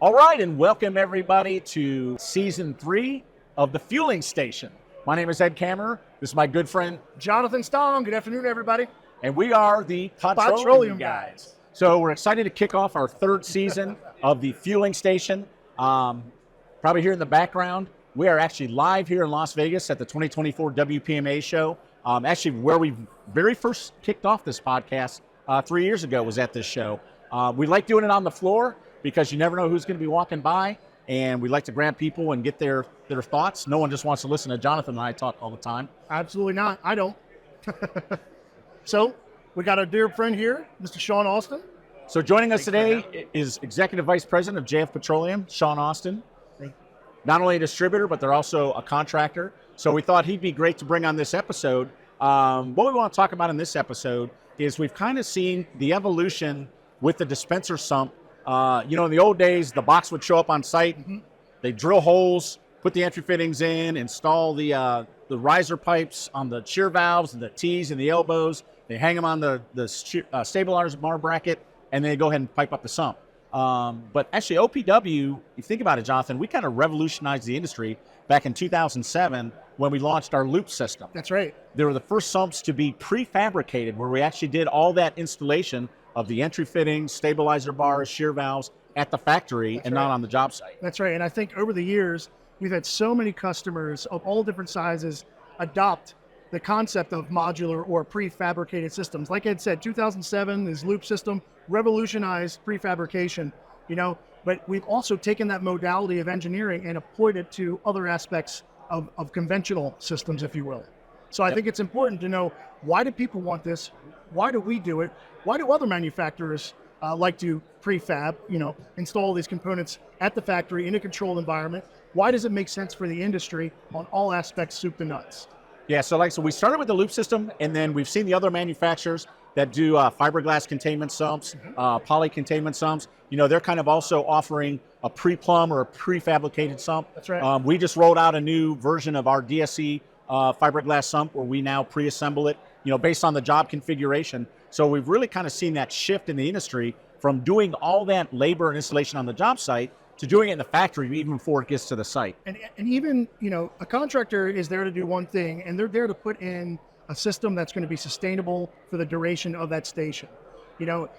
All right, and welcome everybody to season 3 of the Fueling Station. My name is Ed Kammerer. This is my good friend Jonathan Stong. Good afternoon, everybody. And we are the Pod-troleum Guys. So we're excited to kick off our 3rd season of the Fueling Station. Probably here in the background, we are actually live here in Las Vegas at the 2024 WPMA Show. Actually, where we very first kicked off this podcast 3 years ago was at this show. We like doing it on the floor because you never know who's going to be walking by, and we like to grab people and get their thoughts. No one just wants to listen to Jonathan and I talk all the time. Absolutely not. I don't. So we got our dear friend here, Mr. Shawn Austin. So joining us today is Executive Vice President of JF Petroleum, Shawn Austin. Not only a distributor, but they're also a contractor. So we thought he'd be great to bring on this episode. What we want to talk about in this episode is we've kind of seen the evolution with the dispenser sump. In the old days, the box would show up on site. Mm-hmm. They drill holes, put the entry fittings in, install the riser pipes on the shear valves and the T's and the elbows. They hang them on the stabilizer bar bracket, and then they go ahead and pipe up the sump. But actually, OPW, if you think about it, Jonathan, we kind of revolutionized the industry back in 2007 when we launched our loop system. That's right. They were the first sumps to be prefabricated, where we actually did all that installation of the entry fittings, stabilizer bars, shear valves at the factory and not on the job site. That's right. And I think over the years, we've had so many customers of all different sizes adopt the concept of modular or prefabricated systems. Like Ed said, 2007, this loop system revolutionized prefabrication, but we've also taken that modality of engineering and applied it to other aspects of conventional systems, if you will. So I think it's important to know, why do people want this? Why do we do it? Why do other manufacturers like to prefab, install these components at the factory in a controlled environment? Why does it make sense for the industry on all aspects, soup to nuts? Yeah, so we started with the loop system, and then we've seen the other manufacturers that do fiberglass containment sumps, poly containment sumps. They're kind of also offering a pre-plumb or a prefabricated sump. That's right. We just rolled out a new version of our DSC fiberglass sump where we now pre-assemble it, based on the job configuration. So we've really kind of seen that shift in the industry from doing all that labor and installation on the job site to doing it in the factory even before it gets to the site. And even, a contractor is there to do one thing, and they're there to put in a system that's going to be sustainable for the duration of that station,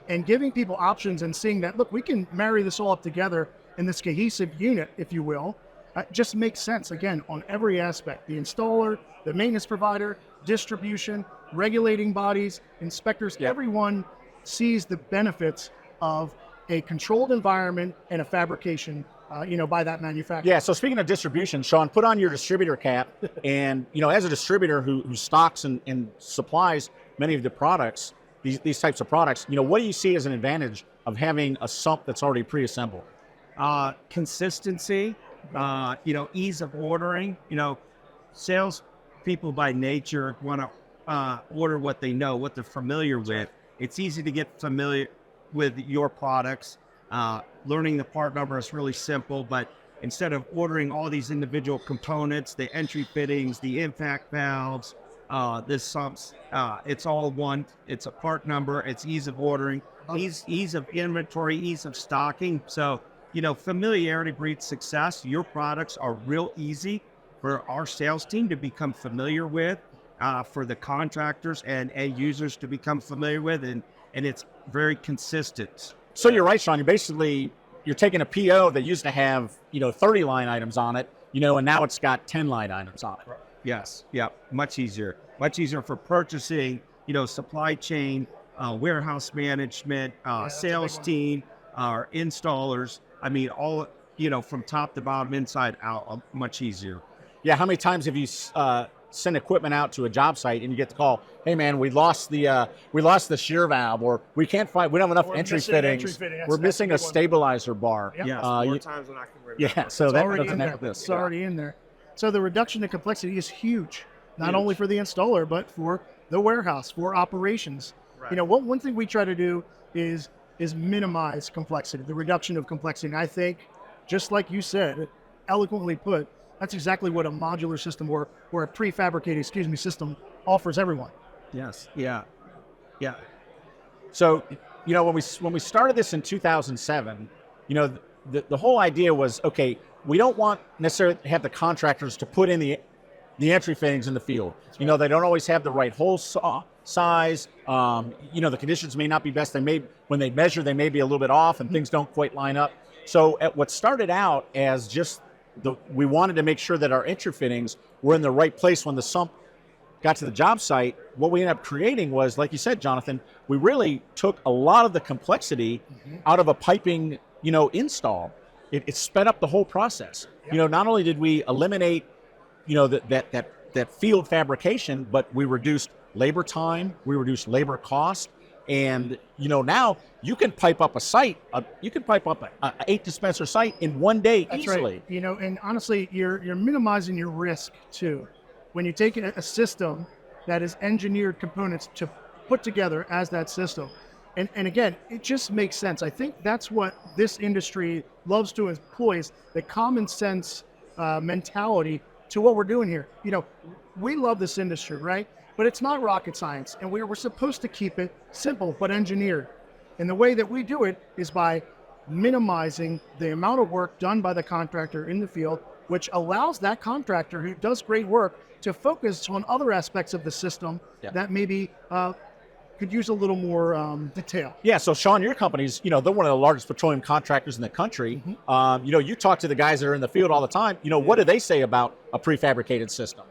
and giving people options and seeing that, look, we can marry this all up together in this cohesive unit, if you will. Just makes sense, again, on every aspect. The installer, the maintenance provider, distribution, regulating bodies, inspectors, everyone sees the benefits of a controlled environment and a fabrication, by that manufacturer. Yeah, so speaking of distribution, Shawn, put on your distributor cap, and, as a distributor who stocks and supplies many of the products, these types of products, what do you see as an advantage of having a sump that's already pre-assembled? Consistency, ease of ordering. Sales people by nature want to order what they know, what they're familiar with. It's easy to get familiar with your products. Learning the part number is really simple, but instead of ordering all these individual components, the entry fittings, the impact valves, this sumps, it's all one. It's a part number. It's ease of ordering, ease of inventory, ease of stocking. So, familiarity breeds success. Your products are real easy for our sales team to become familiar with, for the contractors and end users to become familiar with, and it's very consistent. So you're right, Shawn. You're taking a PO that used to have, 30 line items on it, and now it's got 10 line items on it. Yes. Yeah. Much easier for purchasing, supply chain, warehouse management, sales team, our installers. I mean, all, from top to bottom, inside out, much easier. Yeah. How many times have you send equipment out to a job site and you get the call, hey man, we lost the shear valve, or we don't have enough entry fittings. We're missing a stabilizer bar. Yep. Yeah, more times than I can remember. Yeah, so it's that already doesn't in have there. this. It's already in there. So the reduction in complexity is huge, not only for the installer, but for the warehouse, for operations. Right. One thing we try to do is minimize complexity, the reduction of complexity. And I think, just like you said, eloquently put, that's exactly what a modular system or a prefabricated, system offers everyone. Yes. Yeah. So, when we started this in 2007, the whole idea was, okay, we don't want necessarily to have the contractors to put in the entry fittings in the field. You know, they don't always have the right hole size. You know, the conditions may not be best. When they measure, they may be a little bit off and things don't quite line up. So at what started out as just we wanted to make sure that our entry fittings were in the right place when the sump got to the job site. What we ended up creating was, like you said, Jonathan, we really took a lot of the complexity out of a piping, you know, install. It sped up the whole process. You know, not only did we eliminate, you know, that field fabrication, but we reduced labor time, we reduced labor cost, and you know, now you can pipe up a site, you can pipe up a 8 dispenser site in one day. That's easily. Right. You know, and honestly, you're minimizing your risk too. When you take a system that is engineered components to put together as that system. And again, it just makes sense. I think that's what this industry loves to employ, is the common sense mentality to what we're doing here. You know, we love this industry, right? But it's not rocket science, and we're supposed to keep it simple but engineered. And the way that we do it is by minimizing the amount of work done by the contractor in the field, which allows that contractor who does great work to focus on other aspects of the system that maybe could use a little more detail. Yeah, so Shawn, your company's, you know, they're one of the largest petroleum contractors in the country. You know, you talk to the guys that are in the field all the time. You know, what do they say about a prefabricated system?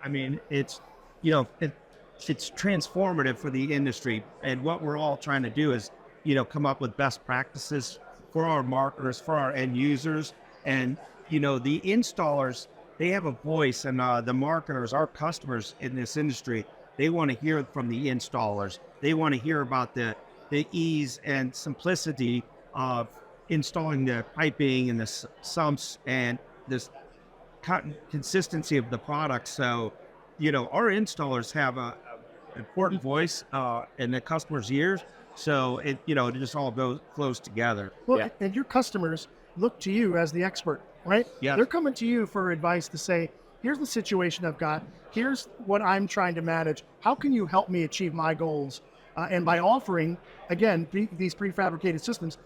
I mean, it's, you know, it's transformative for the industry. And what we're all trying to do is, you know, come up with best practices for our marketers, for our end users. And, you know, the installers, they have a voice, and the marketers, our customers in this industry, they want to hear from the installers. They want to hear about the ease and simplicity of installing the piping and the sumps and this consistency of the product. So, you know, our installers have a important voice in the customer's ears. So it, you know, it just all flows together. Well, and your customers look to you as the expert, right? Yeah. They're coming to you for advice to say, here's the situation I've got. Here's what I'm trying to manage. How can you help me achieve my goals? And by offering, again, these prefabricated systems,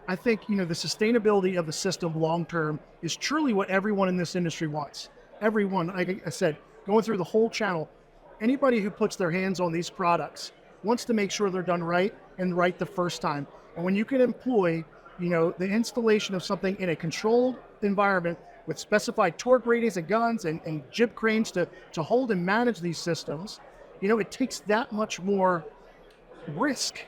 I think, you know, the sustainability of the system long-term is truly what everyone in this industry wants. Everyone, like I said, going through the whole channel, anybody who puts their hands on these products wants to make sure they're done right and right the first time. And when you can employ, you know, the installation of something in a controlled environment with specified torque ratings and guns and jib cranes to hold and manage these systems, you know, it takes that much more risk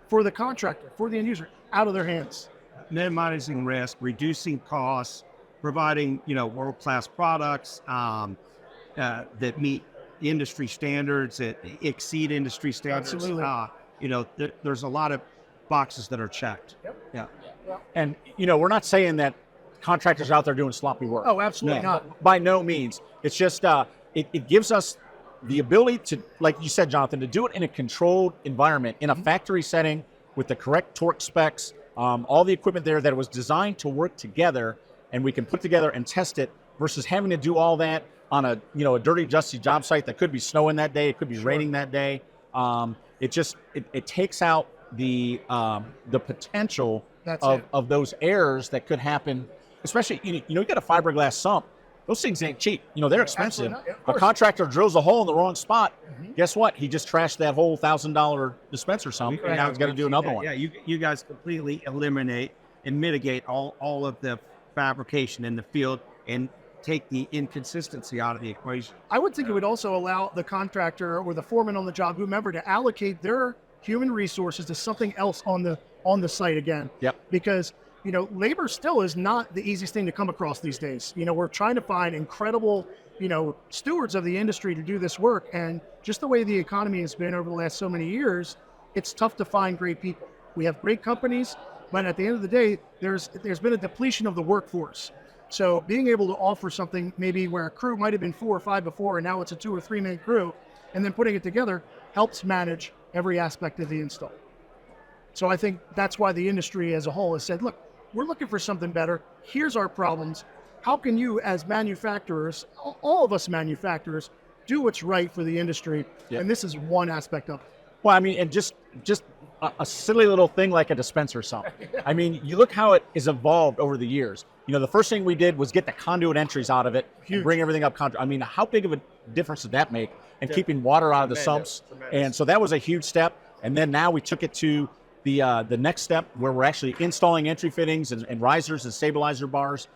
for the contractor, for the end user, out of their hands. Minimizing risk, reducing costs, providing, you know, world-class products that meet industry standards, that exceed industry standards. Absolutely. You know, there's a lot of boxes that are checked. Yep. Yeah. And, you know, we're not saying that contractors are out there doing sloppy work. Oh, absolutely not. By no means. It's just, it gives us the ability to, like you said, Jonathan, to do it in a controlled environment, in a factory setting with the correct torque specs, all the equipment there that was designed to work together, and we can put together and test it versus having to do all that on a, you know, a dirty, dusty job site that could be snowing that day, it could be raining that day. It takes out the potential of those errors that could happen, especially, you know, you got a fiberglass sump. Those things ain't cheap. You know, they're expensive. A contractor drills a hole in the wrong spot. Guess what? He just trashed that whole $1,000 dispenser sump, and now he's got to do another one. Yeah, you guys completely eliminate and mitigate all of the fabrication in the field and take the inconsistency out of the equation. I would think it would also allow the contractor or the foreman on the job, whomever, to allocate their human resources to something else on the site again. Yep. Because, you know, labor still is not the easiest thing to come across these days. You know, we're trying to find incredible, you know, stewards of the industry to do this work. And just the way the economy has been over the last so many years, it's tough to find great people. We have great companies, but at the end of the day, there's been a depletion of the workforce. So being able to offer something maybe where a crew might have been 4 or 5 before, and now it's a 2 or 3 man crew, and then putting it together helps manage every aspect of the install. So I think that's why the industry as a whole has said, look, we're looking for something better. Here's our problems. How can you, as manufacturers, all of us manufacturers, do what's right for the industry? Yep. And this is one aspect of it. Well, I mean, and just a silly little thing like a dispenser sump. I mean, you look how it has evolved over the years. You know, the first thing we did was get the conduit entries out of it and bring everything up conduit. I mean, how big of a difference did that make in keeping water out of the sumps? And so that was a huge step. And then now we took it to the next step where we're actually installing entry fittings and risers and stabilizer bars.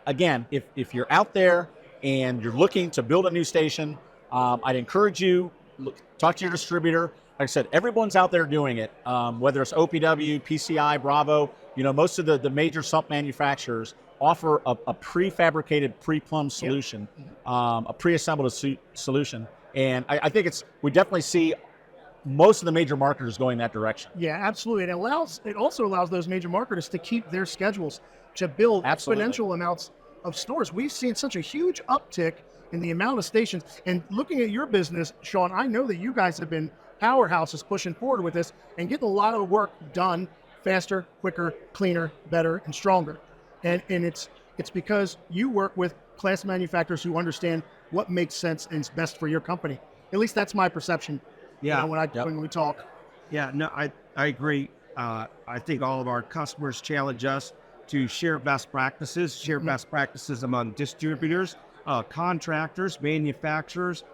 Again, if you're out there and you're looking to build a new station, I'd encourage you, talk to your distributor. Like I said, everyone's out there doing it, whether it's OPW, PCI, Bravo. You know, most of the major sump manufacturers offer a prefabricated, pre-plumbed solution, a pre-assembled solution. And I think we definitely see most of the major marketers going that direction. Yeah, absolutely. It also allows those major marketers to keep their schedules to build exponential amounts of stores. We've seen such a huge uptick in the amount of stations. And looking at your business, Shawn, I know that you guys have been powerhouses pushing forward with this and getting a lot of work done faster, quicker, cleaner, better, and stronger. And it's because you work with class manufacturers who understand what makes sense and is best for your company. At least that's my perception. Yeah. When we talk. Yeah, no, I agree. I think all of our customers challenge us to share best practices, best practices among distributors, contractors, manufacturers.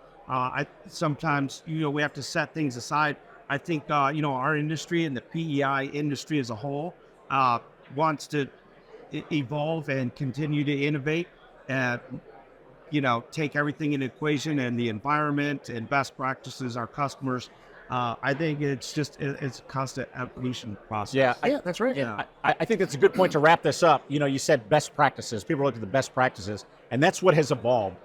Sometimes, we have to set things aside. I think, our industry and the PEI industry as a whole wants to evolve and continue to innovate and, take everything into equation and the environment and best practices, our customers. I think it's a constant evolution process. Yeah, that's right. Yeah. I think that's a good point to wrap this up. You said best practices. People look at the best practices, and that's what has evolved.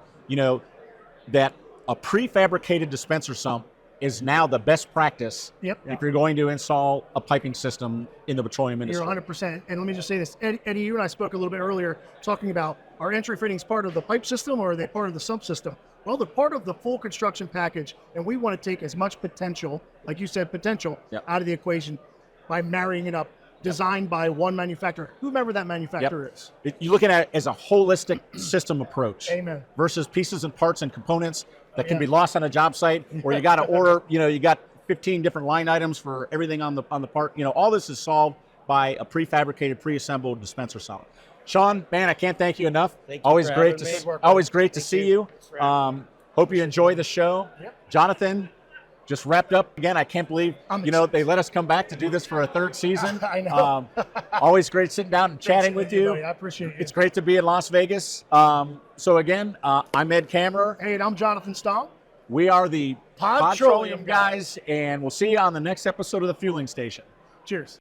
That a prefabricated dispenser sump is now the best practice if you're going to install a piping system in the petroleum industry. You're 100%. And let me just say this. Eddie, you and I spoke a little bit earlier talking about, are entry fittings part of the pipe system or are they part of the sump system? Well, they're part of the full construction package, and we want to take as much potential, like you said, out of the equation by marrying it up, designed by one manufacturer, whomever that manufacturer is. You're looking at it as a holistic system approach. Amen. Versus pieces and parts and components that can be lost on a job site, or you got to order, you got 15 different line items for everything on the part. All this is solved by a prefabricated, pre-assembled dispenser sump. Shawn, man, I can't thank you enough. Always great to see you. Hope you enjoy the show. Jonathan, just wrapped up again. I can't believe they let us come back to do this for a third season. I know. Always great sitting down and chatting with you. I appreciate it. It's great to be in Las Vegas. So again, I'm Ed Kammerer. Hey, and I'm Jonathan Stong. We are the Pod-troleum Guys, and we'll see you on the next episode of the Fueling Station. Cheers.